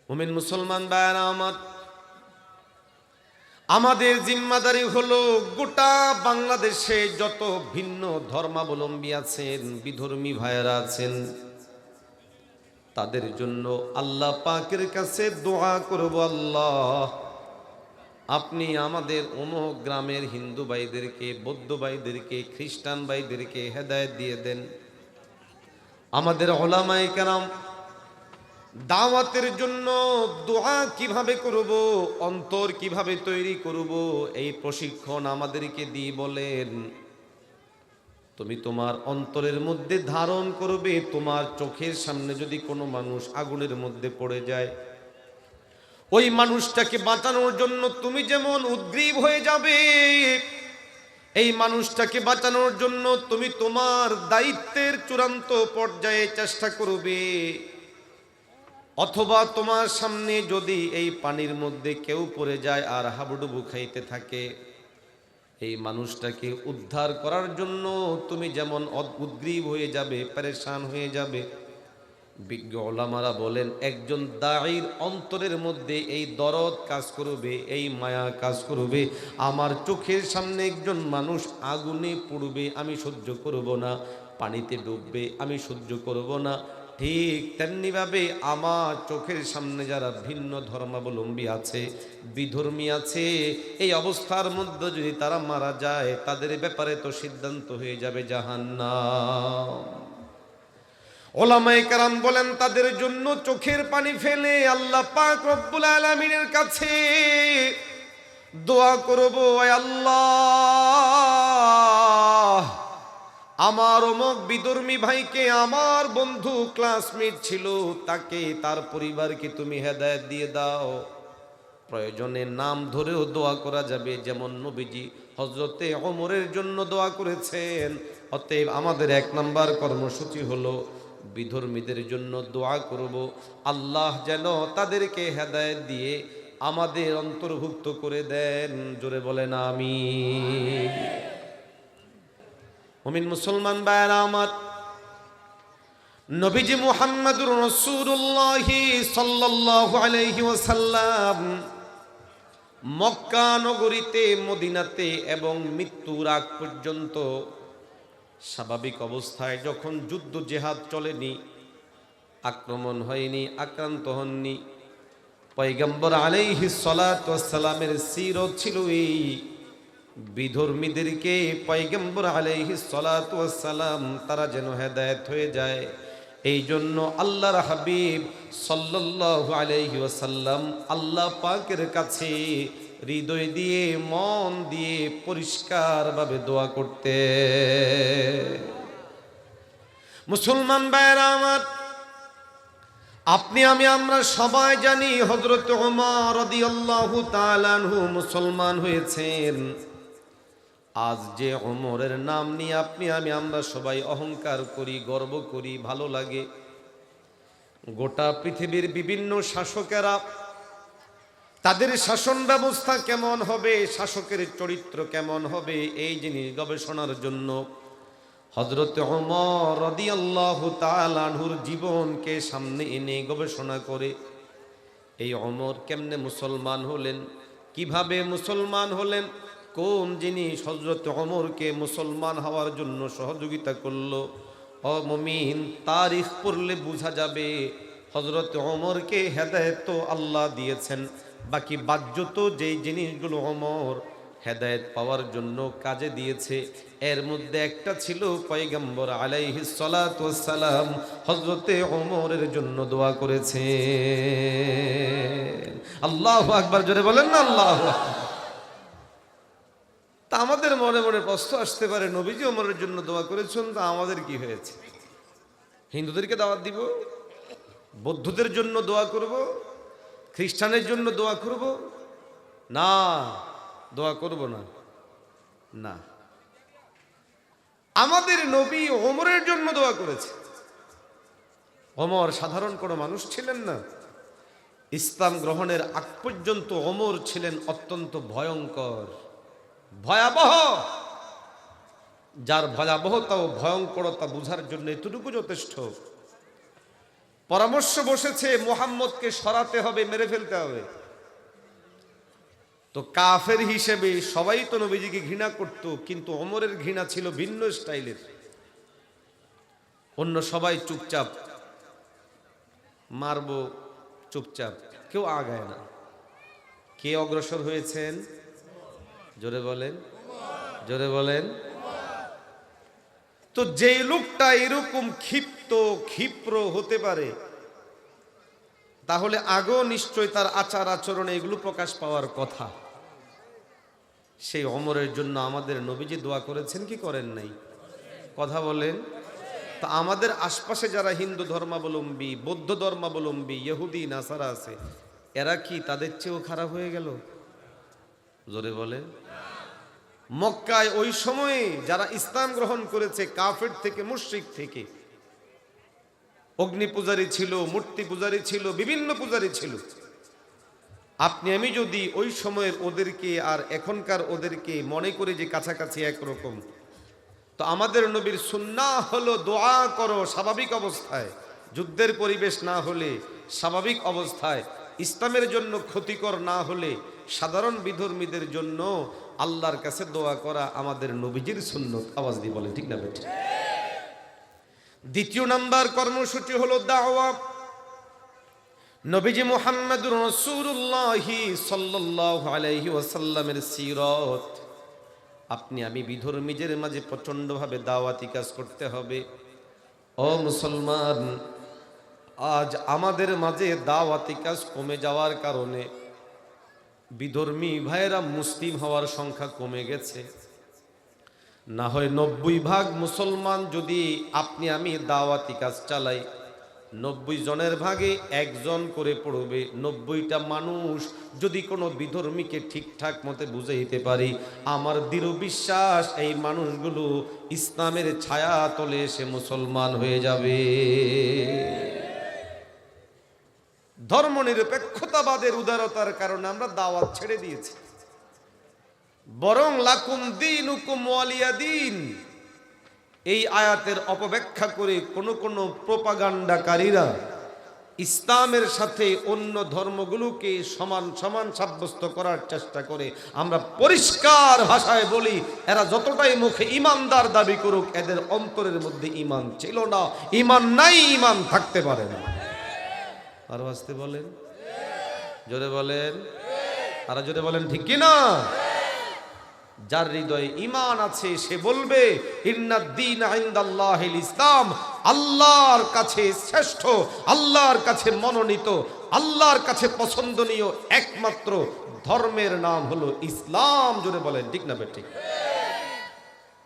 মুমিন মুসলমান ভাইরা আমার, আমাদের জিম্মাদারি হলো গোটা বাংলাদেশে যত ভিন্ন ধর্মাবলম্বী আছেন, বিধর্মী ভাইয়েরা আছেন, তাদের জন্য আল্লাহ পাকের কাছে দোয়া করব, আল্লাহ আপনি আমাদের অমুক গ্রামের হিন্দু ভাইদেরকে, বৌদ্ধ ভাইদেরকে, খ্রিস্টান ভাইদেরকে হেদায়েত দিয়ে দেন। আমাদের উলামায়ে কেরাম দাওয়াতের জন্য দোয়া কিভাবে করব, অন্তর কিভাবে তৈরি করব, এই প্রশিক্ষণ আমাদেরকে দিয়ে বলেন, তুমি তোমার অন্তরের মধ্যে ধারণ করবে। তোমার চোখের সামনে যদি কোনো মানুষ আগুনের মধ্যে পড়ে যায়, ওই মানুষটাকে বাঁচানোর জন্য তুমি যেমন উদ্গ্রীব হয়ে যাবে, এই মানুষটাকে বাঁচানোর জন্য তুমি তোমার দায়িত্বের চূড়ান্ত পর্যায়ে চেষ্টা করবে। অথবা তোমার সামনে যদি এই পানির মধ্যে কেউ পড়ে যায় আর হাবুডুবু খাইতে থাকে, এই মানুষটাকে উদ্ধার করার জন্য তুমি যেমন উদ্গ্রীব হয়ে যাবে, পেরেশান হয়ে যাবে। বিজ্ঞ ওলামারা বলেন, একজন দাঈর অন্তরের মধ্যে এই দরদ কাজ করবে, এই মায়া কাজ করবে। আমার চোখের সামনে একজন মানুষ আগুনে পুড়বে, আমি সহ্য করব না। পানিতে ডুববে, আমি সহ্য করব না। ঠিক তেমনিভাবে আমার চোখের সামনে যারা ভিন্ন ধর্মাবলম্বী আছে, বিধর্মী আছে, এই অবস্থার মধ্যে যদি তারা মারা যায়, তাদের ব্যাপারে তো সিদ্ধান্ত হয়ে যাবে জাহান্নাম। ওলামায়ে কেরাম বলেন, তাদের জন্য চোখের পানি ফেলে আল্লাহ পাক রব্বুল আলামিনের কাছে দোয়া করব, আয় আল্লাহ আমার অমুক বিধর্মী ভাইকে, আমার বন্ধু ক্লাসমেট ছিল, তাকে, তার পরিবারকে তুমি হেদায়েত দিয়ে দাও। প্রয়োজনে নাম ধরেও দোয়া করা যাবে, যেমন নবীজি হযরতে ওমরের জন্য দোয়া করেছেন। অতএব আমাদের 1 নম্বর কর্মসূচি হলো বিধর্মীদের জন্য দোয়া করব, আল্লাহ যেন তাদেরকে হেদায়েত দিয়ে আমাদের অন্তর্ভুক্ত করে দেন। জোরে বলেন আমিন। মুমিন মুসলমান ভাইরা আমার, নবীজি মুহাম্মদুর রাসূলুল্লাহ সাল্লাল্লাহু আলাইহি ওয়াসাল্লাম মক্কা নগরীতে, মদিনাতে এবং মৃত্যুর আগ পর্যন্ত স্বাভাবিক অবস্থায় যখন যুদ্ধ জেহাদ চলেনি, আক্রমণ হয়নি, আক্রান্ত হননি, পয়গম্বর আলাইহিস সালাতু ওয়াস সালামের সিরত ছিল এই বিধর্মীদেরকে পয়গম্বর আলাইহিস সালাতু ওয়াস সালাম তারা যেন হেদায়েত হয়ে যায়, এই জন্য আল্লাহর হাবিব সাল্লাল্লাহু আলাইহি ওয়াসাল্লাম আল্লাহ পাকের কাছে হৃদয় দিয়ে, মন দিয়ে পরিষ্কারভাবে দোয়া করতে। মুসলমান ভাইরা আমার, আপনি আমি আমরা সবাই জানি হযরত ওমর রাদিয়াল্লাহু তাআলা আনহু মুসলমান হয়েছেন। আজ যে ওমরের নাম নিয়ে আপনি আমি আমরা সবাই অহংকার করি, গর্ব করি, ভালো লাগে, গোটা পৃথিবীর বিভিন্ন শাসকেরা তাদের শাসন ব্যবস্থা কেমন হবে, শাসকের চরিত্র কেমন হবে, এই জিনিস গবেষণার জন্য হযরত ওমর রাদিয়াল্লাহু তাআলা আনহুর জীবনকে সামনে এনে গবেষণা করে এই ওমর কেমনে মুসলমান হলেন, কিভাবে মুসলমান হলেন, কোন জিনিস হযরত ওমরকে মুসলমান হওয়ার জন্য সহযোগিতা করলো। ও মুমিন, তারিখ পড়লে বোঝা যাবে হযরত ওমরকে হেদায়েত তো আল্লাহ দিয়েছেন, বাকি বাহ্যত যেই জিনিসগুলো ওমর হেদায়েত পাওয়ার জন্য কাজে দিয়েছে, এর মধ্যে একটা ছিল পয়গম্বর আলাইহিস সালাতু ওয়াস সালাম হযরতে ওমরের জন্য দোয়া করেছে। আল্লাহু আকবার, জোরে বলেন না আল্লাহু আকবার। তা আমাদের মনে মনে প্রশ্ন আসতে পারে, নবীজি ওমরের জন্য দোয়া করেছেন, তা আমাদের কি হয়েছে? হিন্দুদেরকে দাওয়াত দিব, বৌদ্ধদের জন্য দোয়া করব, খ্রিস্টানের জন্য দোয়া করব? না, দোয়া করব না। না, আমাদের নবী ওমরের জন্য দোয়া করেছে। ওমর সাধারণ কোনো মানুষ ছিলেন না। ইসলাম গ্রহণের আগ পর্যন্ত ওমর ছিলেন অত্যন্ত ভয়ঙ্কর, ভয়াবহ। যার ভয়াবহতা ও ভয়ঙ্করতা বোঝার জন্য এতটুকু যথেষ্ট, পরামর্শ বসেছে মুহাম্মদকে সরাতে হবে, মেরে ফেলতে হবে। তো কাফের হিসেবে সবাই তো নবীজিকে ঘৃণা করত, কিন্তু ওমরের ঘৃণা ছিল ভিন্ন স্টাইলের। অন্য সবাই চুপচাপ, মারবো চুপচাপ, কেউ আগায় না। কে অগ্রসর হয়েছেন? জোরে বলেন, জোরে বলেন। তো যেই লোকটা এরকম ক্ষিপ্র হতে পারে, তাহলে আগেও নিশ্চয় তার আচার আচরণে এগুলো প্রকাশ পাওয়ার কথা। সেই ওমরের জন্য আমাদের নবীজি দোয়া করেছেন কি করেন নাই? কথা বলেন। তা আমাদের আশপাশে যারা হিন্দু ধর্মাবলম্বী, বৌদ্ধ ধর্মাবলম্বী, ইহুদি নাসারা আছে, এরা কি তাদের চেয়েও খারাপ হয়ে গেল? জোরে বলে। মক্কায় ওই সময়ে যারা ইসলাম গ্রহণ করেছে, কাফের থেকে, মুশরিক থেকে, অগ্নি পূজারী ছিল, মূর্তি পূজারী ছিল, বিভিন্ন পূজারী ছিল। আপনি আমি যদি ওই সময়ের ওদেরকে আর এখনকার ওদেরকে মনে করি যে কাছাকাছি একরকম, তো আমাদের নবীর সুন্নাহ হলো দোয়া করো স্বাভাবিক অবস্থায়, যুদ্ধের পরিবেশ না হলে, স্বাভাবিক অবস্থায়, ইসলামের জন্য ক্ষতিকর না হলে, সাধারণ বিধর্মীদের জন্য আল্লাহর কাছে দোয়া করা আমাদের নবীজির সুন্নত। আওয়াজ দিয়ে বলেন ঠিক না বেঠিক? দ্বিতীয় নাম্বার কর্মসূচি হলো দাওয়া। নবীজি মুহাম্মদুর রাসূলুল্লাহ সাল্লাল্লাহু আলাইহি ওয়াসাল্লামের সিরাত আপনি আমি বিধর্মীদের মাঝে প্রচণ্ডভাবে দাওয়াতি কাজ করতে হবে। ও মুসলমান, আজ আমাদের মাঝে দাওয়াতি কাজ কমে যাওয়ার কারণে বিধর্মী ভাইয়েরা মুসলিম হওয়ার সংখ্যা কমে গেছে। না হয় 90 ভাগ মুসলমান যদি আপনি আমি দাওয়াতি কাজ চালাই, 90 জনের ভাগে একজন করে পড়বে। 90টা মানুষ যদি কোনো বিধর্মীকে ঠিকঠাক মতে বুঝাইতে পারি, আমার দৃঢ় বিশ্বাস এই মানুষগুলো ইসলামের ছায়া তলে এসে মুসলমান হয়ে যাবে। ধর্মনিরপেক্ষতাবাদের উদারতার কারণে আমরা দাওয়াত ছেড়ে দিয়েছি। বরং লাকুম দীনুকুম ওয়ালিয়া দীন এই আয়াতের অপব্যাখ্যা করে কোন প্রোপাগান্ডাকারীরা ইসলামের সাথে অন্য ধর্মগুলোকে সমান সমান সাব্যস্ত করার চেষ্টা করে। আমরা পরিষ্কার ভাষায় বলি, এরা যতটাই মুখে ইমানদার দাবি করুক, এদের অন্তরের মধ্যে ইমান ছিল না, ইমান নাই, ইমান থাকতে পারে না। আর আসতে বলেন, জোরে বলেন, আর জোরে বলেন ঠিক কি না? যার হৃদয়ে ঈমান আছে সে বলবে ইন্নাদ-দীন ইনদাল্লাহিল ইসলাম, আল্লাহর কাছে শ্রেষ্ঠ, আল্লাহর কাছে মনোনীত, আল্লাহর কাছে পছন্দনীয় একমাত্র ধর্মের নাম হলো ইসলাম। জোরে বলেন ঠিক না বেঠিক?